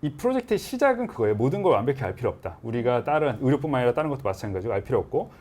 이 프로젝트의 시작은 그거예요. 모든 걸 완벽히 알 필요 없다. 우리가 다른 의료뿐만 아니라 다른 것도 마찬가지고 알 필요 없고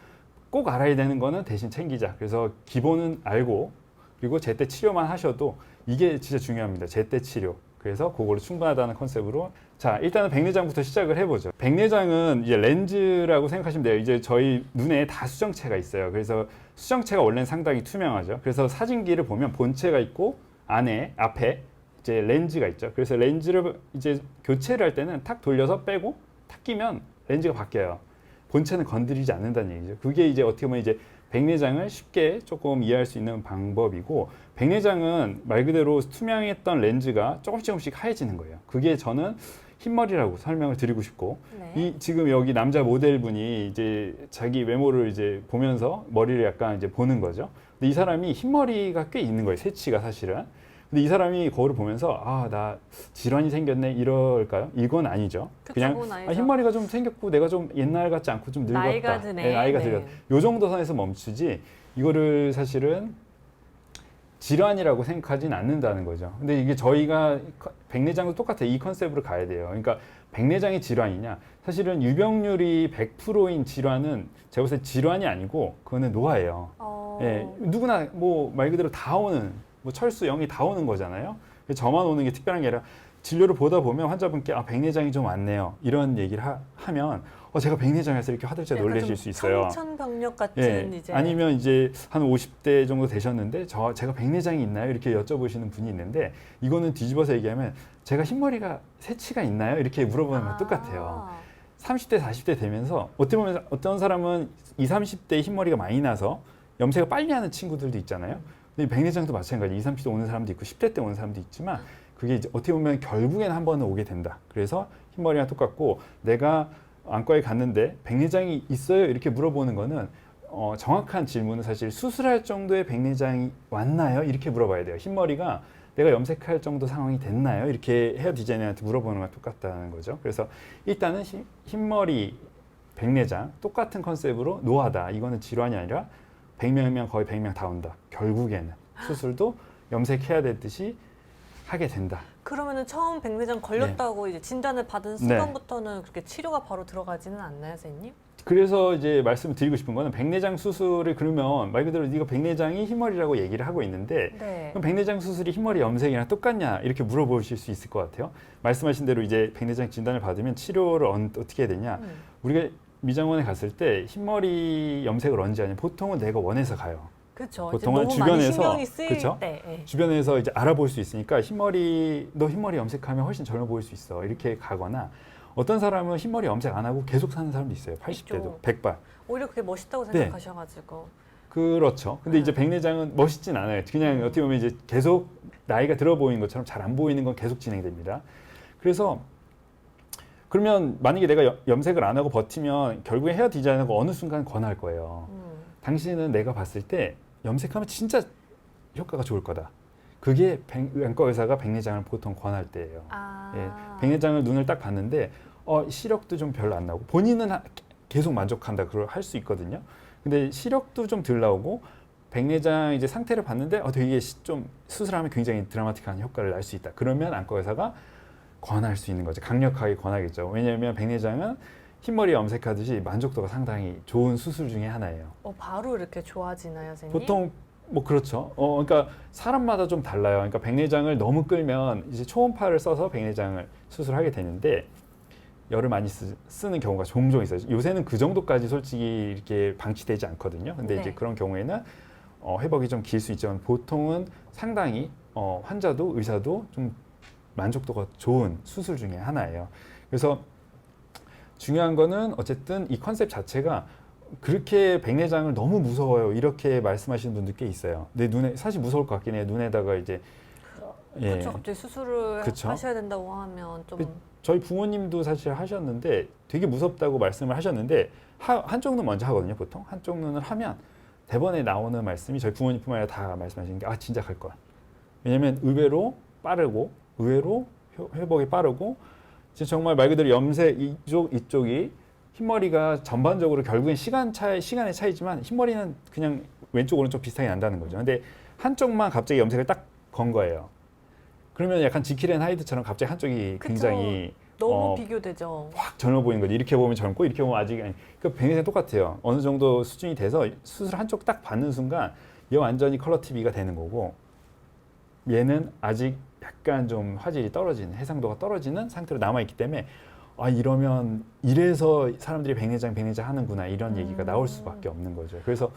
꼭 알아야 되는 거는 대신 챙기자. 그래서 기본은 알고 그리고 제때 치료만 하셔도 이게 진짜 중요합니다. 제때 치료. 그래서 그거로 충분하다는 컨셉으로 자 일단은 백내장부터 시작을 해보죠. 백내장은 이제 렌즈라고 생각하시면 돼요. 이제 저희 눈에 다 수정체가 있어요. 그래서 수정체가 원래는 상당히 투명하죠. 그래서 사진기를 보면 본체가 있고 앞에 이제 렌즈가 있죠. 그래서 렌즈를 이제 교체를 할 때는 탁 돌려서 빼고 탁 끼면 렌즈가 바뀌어요. 본체는 건드리지 않는다는 얘기죠. 그게 이제 어떻게 보면 이제 백내장을 쉽게 조금 이해할 수 있는 방법이고 백내장은 말 그대로 투명했던 렌즈가 조금씩 하얘지는 거예요. 그게 저는 흰머리라고 설명을 드리고 싶고 네. 이 지금 여기 남자 모델분이 이제 자기 외모를 이제 보면서 머리를 약간 이제 보는 거죠. 근데 이 사람이 흰머리가 꽤 있는 거예요. 새치가 사실은. 근데 이 사람이 거울을 보면서 아, 나 질환이 생겼네 이럴까요? 이건 아니죠. 그냥 그건 아니죠. 흰머리가 좀 생겼고 내가 좀 옛날 같지 않고 좀 늙었다. 나이가 드네. 네, 나이가 네. 들었다. 요 정도 선에서 멈추지 이거를 사실은 질환이라고 생각하진 않는다는 거죠. 근데 이게 저희가 백내장도 똑같아요. 이 컨셉으로 가야 돼요. 그러니까 백내장이 질환이냐? 사실은 유병률이 100%인 질환은 제가 봤을 때 질환이 아니고 그거는 노화예요. 예, 누구나 뭐 말 그대로 다 오는 뭐 철수, 영이 다 오는 거잖아요. 저만 오는 게 특별한 게 아니라 진료를 보다 보면 환자분께 아, 백내장이 좀 왔네요. 이런 얘기를 하면 제가 백내장에서 이렇게 화들짝 놀라실 수 있어요. 청천벽력 같은 예, 이제 아니면 이제 한 50대 정도 되셨는데 제가 백내장이 있나요? 이렇게 여쭤보시는 분이 있는데 이거는 뒤집어서 얘기하면 제가 흰머리가 새치가 있나요? 이렇게 물어보는 건 똑같아요. 30대, 40대 되면서 어떻게 보면 어떤 사람은 20, 30대에 흰머리가 많이 나서 염색을 빨리 하는 친구들도 있잖아요. 근데 백내장도 마찬가지. 20, 30대 오는 사람도 있고 10대 때 오는 사람도 있지만 그게 이제 어떻게 보면 결국에는 한 번은 오게 된다. 그래서 흰머리랑 똑같고 내가 안과에 갔는데 백내장이 있어요? 이렇게 물어보는 거는 정확한 질문은 사실 수술할 정도의 백내장이 왔나요? 이렇게 물어봐야 돼요. 흰머리가 내가 염색할 정도 상황이 됐나요? 이렇게 헤어 디자이너한테 물어보는 거랑 똑같다는 거죠. 그래서 일단은 흰머리, 백내장 똑같은 컨셉으로 노화다. 이거는 질환이 아니라 100명이면 거의 100명 다 온다. 결국에는 수술도 염색해야 되듯이 하게 된다. 그러면은 처음 백내장 걸렸다고 이제 진단을 받은 순간부터는 그렇게 치료가 바로 들어가지는 않나요, 선생님? 그래서 이제 말씀을 드리고 싶은 거는 백내장 수술을 그러면 말 그대로 네가 백내장이 흰머리라고 얘기를 하고 있는데 그럼 백내장 수술이 흰머리 염색이랑 똑같냐 이렇게 물어보실 수 있을 것 같아요. 말씀하신 대로 이제 백내장 진단을 받으면 치료를 어떻게 해야 되냐. 우리가 미장원에 갔을 때 흰머리 염색을 언제 하냐. 보통은 내가 원해서 가요. 그렇죠. 보통은 주변에서 그렇죠. 주변에서 이제 알아볼 수 있으니까 너 흰머리 염색하면 훨씬 젊어 보일 수 있어. 이렇게 가거나 어떤 사람은 흰머리 염색 안 하고 계속 사는 사람도 있어요. 80대도 백발. 오히려 그게 멋있다고 생각하셔가지고. 그렇죠. 근데 이제 백내장은 멋있진 않아요. 그냥 어떻게 보면 이제 계속 나이가 들어 보이는 것처럼 잘 안 보이는 건 계속 진행됩니다. 그래서 그러면 만약에 내가 염색을 안 하고 버티면 결국에 헤어 디자이너가 어느 순간 권할 거예요. 당신은 내가 봤을 때 염색하면 진짜 효과가 좋을 거다. 그게 안과 의사가 백내장을 보통 권할 때예요. 예, 백내장을 눈을 딱 봤는데 시력도 좀 별로 안 나오고 본인은 계속 만족한다 할 수 있거든요. 근데 시력도 좀 덜 나오고 백내장 이제 상태를 봤는데 되게 좀 수술하면 굉장히 드라마틱한 효과를 날 수 있다. 그러면 안과 의사가 권할 수 있는 거죠. 강력하게 권하겠죠. 왜냐하면 백내장은 흰머리 염색하듯이 만족도가 상당히 좋은 수술 중에 하나예요. 바로 이렇게 좋아지나요, 선생님? 보통 뭐 그렇죠. 그러니까 사람마다 좀 달라요. 그러니까 백내장을 너무 끌면 이제 초음파를 써서 백내장을 수술하게 되는데 열을 많이 쓰는 경우가 종종 있어요. 요새는 그 정도까지 솔직히 이렇게 방치되지 않거든요. 근데 이제 그런 경우에는 회복이 좀 길 수 있지만 보통은 상당히 환자도 의사도 좀 만족도가 좋은 수술 중에 하나예요. 그래서 중요한 거는 어쨌든 이 컨셉 자체가 그렇게 백내장을 너무 무서워요 이렇게 말씀하시는 분들 꽤 있어요. 내 눈에 사실 무서울 것 같긴 해요. 눈에다가 이제 그렇죠. 갑자기 수술을 하셔야 된다고 하면 좀 저희 부모님도 사실 하셨는데 되게 무섭다고 말씀을 하셨는데 한쪽 눈 먼저 하거든요. 보통 한쪽 눈을 하면 대번에 나오는 말씀이 저희 부모님뿐만 아니라 다 말씀하시는 게 진짜 갈 거야. 왜냐면 의외로 빠르고 의외로 회복이 빠르고 정말 말 그대로 염색 이쪽이 흰머리가 전반적으로 결국엔 시간의 차이지만 흰머리는 그냥 왼쪽 오른쪽 비슷하게 난다는 거죠. 근데 한쪽만 갑자기 염색을 딱 건 거예요. 그러면 약간 지킬 앤 하이드처럼 갑자기 한쪽이 굉장히 너무 비교되죠. 확 젊어 보이는 거죠. 이렇게 보면 젊고 이렇게 보면 아직 아니. 그러니까 백내장 똑같아요. 어느 정도 수준이 돼서 수술 한쪽 딱 받는 순간 얘 완전히 컬러 TV가 되는 거고 얘는 아직 약간 좀 화질이 떨어지는 해상도가 떨어지는 상태로 남아 있기 때문에 아 이러면 이래서 사람들이 백내장 하는구나 이런 얘기가 나올 수밖에 없는 거죠. 그래서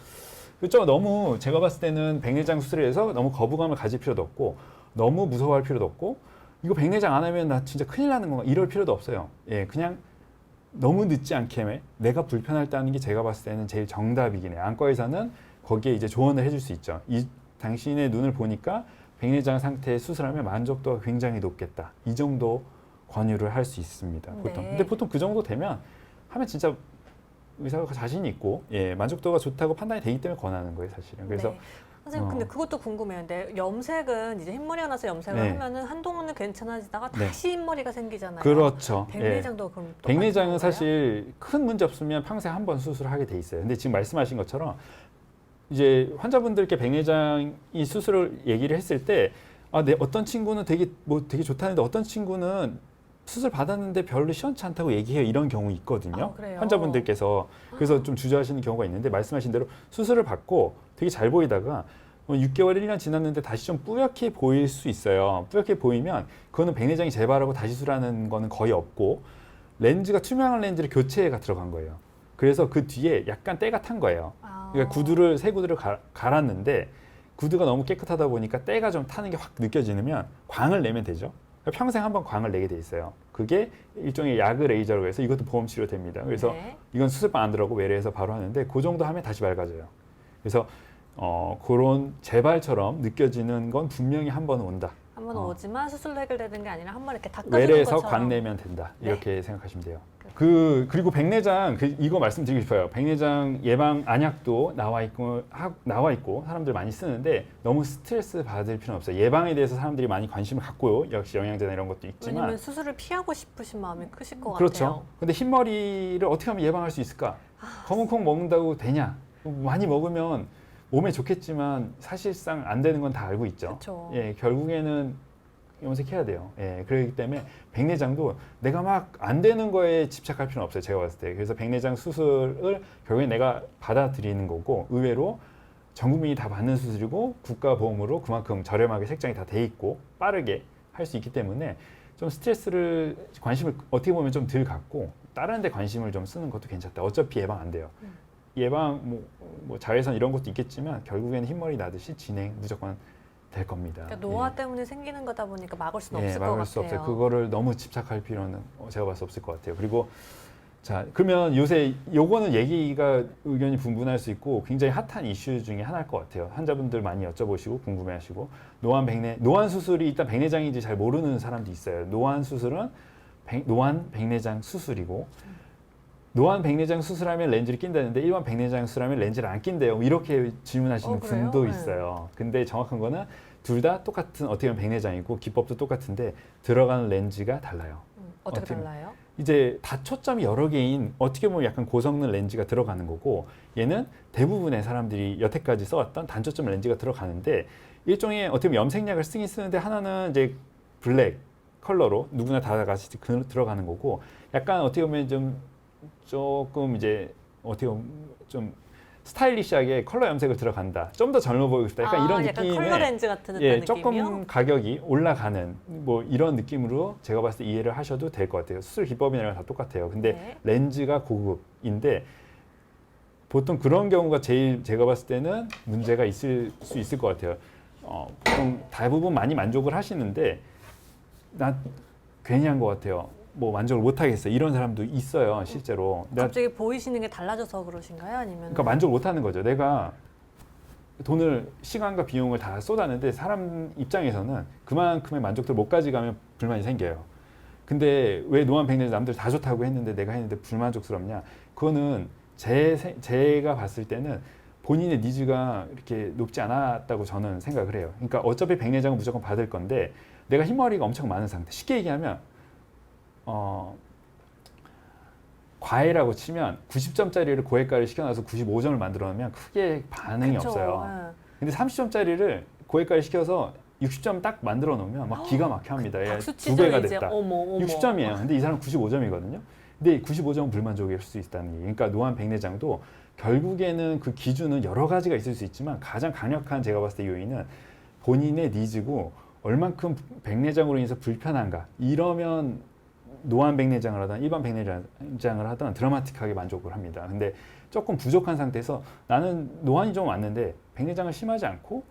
그렇죠. 너무 제가 봤을 때는 백내장 수술에 대해서 너무 거부감을 가질 필요도 없고 너무 무서워할 필요도 없고 이거 백내장 안 하면 나 진짜 큰일 나는 건가 이럴 필요도 없어요. 예, 그냥 너무 늦지 않게 내가 불편할 때 하는 게 제가 봤을 때는 제일 정답이긴 해요. 안과의사는 거기에 이제 조언을 해줄 수 있죠. 이 당신의 눈을 보니까 백내장 상태에 수술하면 만족도가 굉장히 높겠다. 이 정도 권유를 할 수 있습니다. 보통. 네. 근데 보통 그 정도 되면 하면 진짜 의사가 자신이 있고 예, 만족도가 좋다고 판단이 되기 때문에 권하는 거예요, 사실은. 그래서 네. 선생님 근데 그것도 궁금해요. 근데 염색은 이제 흰머리가 나서 염색을 네. 하면은 한동안은 괜찮아지다가 네. 다시 흰머리가 생기잖아요. 그렇죠. 백내장도 그럼 똑같은 백내장은 거예요? 사실 큰 문제 없으면 평생 한 번 수술을 하게 돼 있어요. 근데 지금 말씀하신 것처럼 이제 환자분들께 백내장이 수술을 얘기를 했을 때 아, 내 어떤 친구는 되게 좋다는데 어떤 친구는 수술 받았는데 별로 시원치 않다고 얘기해요. 이런 경우 있거든요. 아, 그래요? 환자분들께서 그래서 좀 주저하시는 경우가 있는데 말씀하신 대로 수술을 받고 되게 잘 보이다가 6개월, 1년 지났는데 다시 좀 뿌옇게 보일 수 있어요. 뿌옇게 보이면 그거는 백내장이 재발하고 다시 수술하는 거는 거의 없고 렌즈가 투명한 렌즈를 교체가 들어간 거예요. 그래서 그 뒤에 약간 때가 탄 거예요. 그러니까 새 구두를 갈았는데 구두가 너무 깨끗하다 보니까 때가 좀 타는 게 확 느껴지면 광을 내면 되죠. 그러니까 평생 한번 광을 내게 돼 있어요. 그게 일종의 야그 레이저라고 해서 이것도 보험 치료됩니다. 그래서 네. 이건 수술방 안 들어가고 외래에서 바로 하는데 그 정도 하면 다시 맑아져요. 그래서 그런 재발처럼 느껴지는 건 분명히 한 번은 온다. 한번 오지만 수술로 해결되는 게 아니라 한 번 이렇게 닦아주는 외래에서 것처럼. 광 내면 된다. 네. 이렇게 생각하시면 돼요. 그리고 백내장 이거 말씀드리고 싶어요. 백내장 예방 안약도 나와 있고 사람들 많이 쓰는데 너무 스트레스 받을 필요는 없어요. 예방에 대해서 사람들이 많이 관심을 갖고요. 역시 영양제나 이런 것도 있지만 왜냐면 수술을 피하고 싶으신 마음이 크실 것 그렇죠. 같아요. 근데 흰머리를 어떻게 하면 예방할 수 있을까? 검은 콩 먹는다고 되냐? 많이 먹으면 몸에 좋겠지만 사실상 안 되는 건 다 알고 있죠. 그렇죠. 예, 결국에는 염색해야 돼요. 예, 그렇기 때문에 백내장도 내가 막 안 되는 거에 집착할 필요는 없어요. 제가 봤을 때. 그래서 백내장 수술을 결국에 내가 받아들이는 거고 의외로 전 국민이 다 받는 수술이고 국가보험으로 그만큼 저렴하게 책정이 다 돼 있고 빠르게 할 수 있기 때문에 좀 관심을 어떻게 보면 좀 덜 갖고 다른 데 관심을 좀 쓰는 것도 괜찮다. 어차피 예방 안 돼요. 예방 뭐 자외선 이런 것도 있겠지만 결국에는 흰머리 나듯이 진행 무조건 될 겁니다. 그러니까 노화 때문에 생기는 거다 보니까 막을 수는 예, 없을 것 막을 수 같아요. 없어요. 그거를 너무 집착할 필요는 제가 봐서 없을 것 같아요. 그리고 자 그러면 요새 요거는 얘기가 의견이 분분할 수 있고 굉장히 핫한 이슈 중에 하나일 것 같아요. 환자분들 많이 여쭤보시고 궁금해하시고 노안 수술이 일단 백내장인지 잘 모르는 사람도 있어요. 노안 수술은 노안 백내장 수술이고 노안 백내장 수술하면 렌즈를 낀다는데 일반 백내장 수술하면 렌즈를 안 낀대요. 이렇게 질문하시는 그래요? 분도 네. 있어요. 근데 정확한 거는 둘 다 똑같은 어떻게 보면 백내장이고 기법도 똑같은데 들어가는 렌즈가 달라요. 어떻게 어떻게- 달라요? 이제 다 초점이 여러 개인 어떻게 보면 약간 고성능 렌즈가 들어가는 거고 얘는 대부분의 사람들이 여태까지 써왔던 단초점 렌즈가 들어가는데 일종의 어떻게 보면 염색약을 쓰긴 쓰는데 하나는 이제 블랙 컬러로 누구나 다 같이 들어가는 거고 약간 어떻게 보면 조금 이제 어떻게 보면 좀 스타일리시하게 컬러 염색을 들어간다. 좀 더 젊어 보이고 싶다. 약간 이런 약간 느낌의 컬러 렌즈 같은 듯한 예, 느낌이요? 조금 가격이 올라가는 뭐 이런 느낌으로 제가 봤을 때 이해를 하셔도 될 것 같아요. 수술 기법이랑 다 똑같아요. 근데 네. 렌즈가 고급인데 보통 그런 경우가 제일 제가 봤을 때는 문제가 있을 수 있을 것 같아요. 보통 대부분 많이 만족을 하시는데 나 괜히 한 것 같아요. 뭐 만족을 못 하겠어. 이런 사람도 있어요, 실제로. 갑자기 보이시는 게 달라져서 그러신가요? 아니면 그러니까 만족을 못 하는 거죠. 내가 돈을 시간과 비용을 다 쏟았는데 사람 입장에서는 그만큼의 만족도를 못 가져가면 불만이 생겨요. 근데 왜 노안 백내장 남들 다 좋다고 했는데 내가 했는데 불만족스럽냐? 그거는 제가 봤을 때는 본인의 니즈가 이렇게 높지 않았다고 저는 생각을 해요. 그러니까 어차피 백내장은 무조건 받을 건데 내가 흰머리가 엄청 많은 상태. 쉽게 얘기하면 과외라고 치면 90점짜리를 고액과를 시켜놔서 95점을 만들어 놓으면 크게 반응이 그쵸, 없어요. 예. 근데 30점짜리를 고액과를 시켜서 60점 딱 만들어 놓으면 막 기가 막혀 합니다. 예, 박수 2배가 치죠, 이제. 됐다. 어머. 60점이에요. 근데 이 사람 95점이거든요. 근데 95점은 불만족일 수 있다는 얘기. 그러니까 노안 백내장도 결국에는 그 기준은 여러 가지가 있을 수 있지만 가장 강력한 제가 봤을 때 요인은 본인의 니즈고 얼만큼 백내장으로 인해서 불편한가. 이러면 노안 백내장을 하든 일반 백내장을 하든 드라마틱하게 만족을 합니다. 근데 조금 부족한 상태에서 나는 노안이 좀 왔는데 백내장은 심하지 않고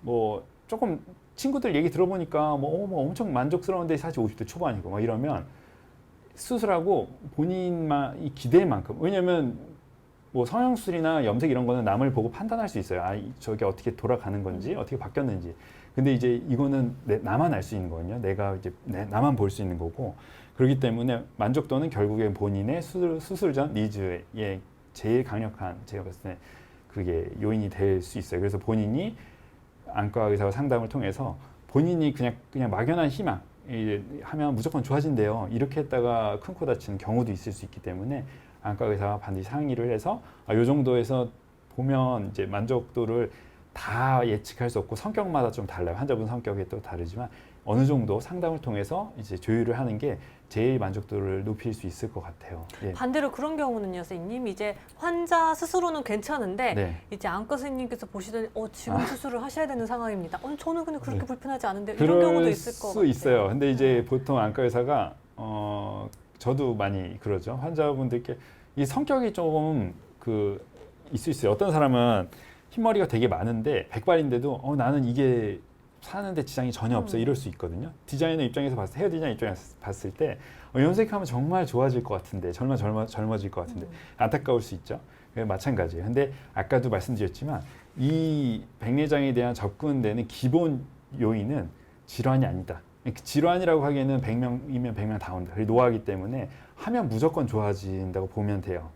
뭐 조금 친구들 얘기 들어보니까 뭐 엄청 만족스러운데 사실 50대 초반이고 뭐 이러면 수술하고 본인만 이 기대할 만큼, 왜냐면 뭐 성형수술이나 염색 이런 거는 남을 보고 판단할 수 있어요. 저게 어떻게 돌아가는 건지 어떻게 바뀌었는지. 근데 이제 이거는 나만 알 수 있는 거거든요. 내가 이제 나만 볼 수 있는 거고, 그렇기 때문에 만족도는 결국엔 본인의 수술 전 니즈에 제일 강력한, 제가 봤을 때 그게 요인이 될 수 있어요. 그래서 본인이 안과 의사와 상담을 통해서 본인이 그냥 막연한 희망, 하면 무조건 좋아진대요. 이렇게 했다가 큰 코 다치는 경우도 있을 수 있기 때문에 안과 의사와 반드시 상의를 해서 요 정도에서 보면 이제 만족도를 다 예측할 수 없고 성격마다 좀 달라요. 환자분 성격이 또 다르지만 어느 정도 상담을 통해서 이제 조율을 하는 게 제일 만족도를 높일 수 있을 것 같아요. 예. 반대로 그런 경우는요, 선생님, 이제 환자 스스로는 괜찮은데 네. 이제 안과 선생님께서 보시더니 지금 수술을 하셔야 되는 상황입니다. 저는 근데 그렇게 네. 불편하지 않은데 이런 경우도 그럴 있을 것 수 같아요. 있어요. 근데 이제 보통 안과 의사가 저도 많이 그러죠. 환자분들께 이 성격이 조금 있을 수 있어요. 어떤 사람은 흰머리가 되게 많은데 백발인데도 나는 이게 사는데 지장이 전혀 없어 이럴 수 있거든요. 디자이너 입장에서 봤을 때, 헤어 디자이너 입장에서 봤을 때 염색하면 정말 좋아질 것 같은데, 젊어질 것 같은데 안타까울 수 있죠. 마찬가지예요. 근데 아까도 말씀드렸지만 이 백내장에 대한 접근되는 기본 요인은 질환이 아니다. 질환이라고 하기에는 100명이면 100명 다 온다. 노화하기 때문에 하면 무조건 좋아진다고 보면 돼요.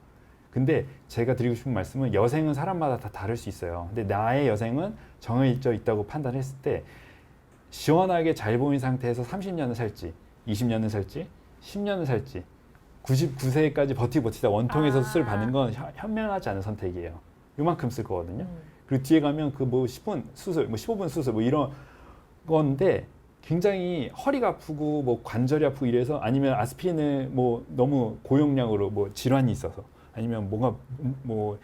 근데 제가 드리고 싶은 말씀은 여생은 사람마다 다 다를 수 있어요. 근데 나의 여생은 정해져 있다고 판단했을 때 시원하게 잘 보인 상태에서 30년을 살지, 20년을 살지, 10년을 살지, 99세까지 버티다 원통에서 수술 받는 건 현명하지 않은 선택이에요. 요만큼 쓸 거거든요. 그리고 뒤에 가면 그 뭐 10분 수술, 뭐 15분 수술 뭐 이런 건데 굉장히 허리가 아프고 뭐 관절이 아프고 이래서, 아니면 아스피린을 뭐 너무 고용량으로 뭐 질환이 있어서, 아니면 뭔가 뭐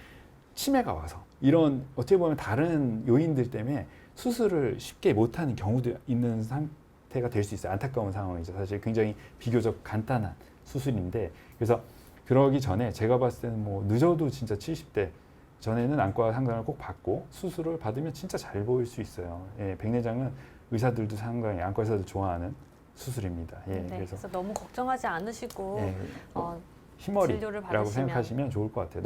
치매가 와서, 이런 어떻게 보면 다른 요인들 때문에 수술을 쉽게 못하는 경우도 있는 상태가 될 수 있어요. 안타까운 상황이죠. 사실 굉장히 비교적 간단한 수술인데, 그래서 그러기 전에 제가 봤을 때는 뭐 늦어도 진짜 70대 전에는 안과 상담을 꼭 받고 수술을 받으면 진짜 잘 보일 수 있어요. 예, 백내장은 의사들도 상당히, 안과 의사들 좋아하는 수술입니다. 예, 네, 그래서 너무 걱정하지 않으시고 예, 진료를 흰머리라고 받으시면 생각하시면 좋을 것 같아요.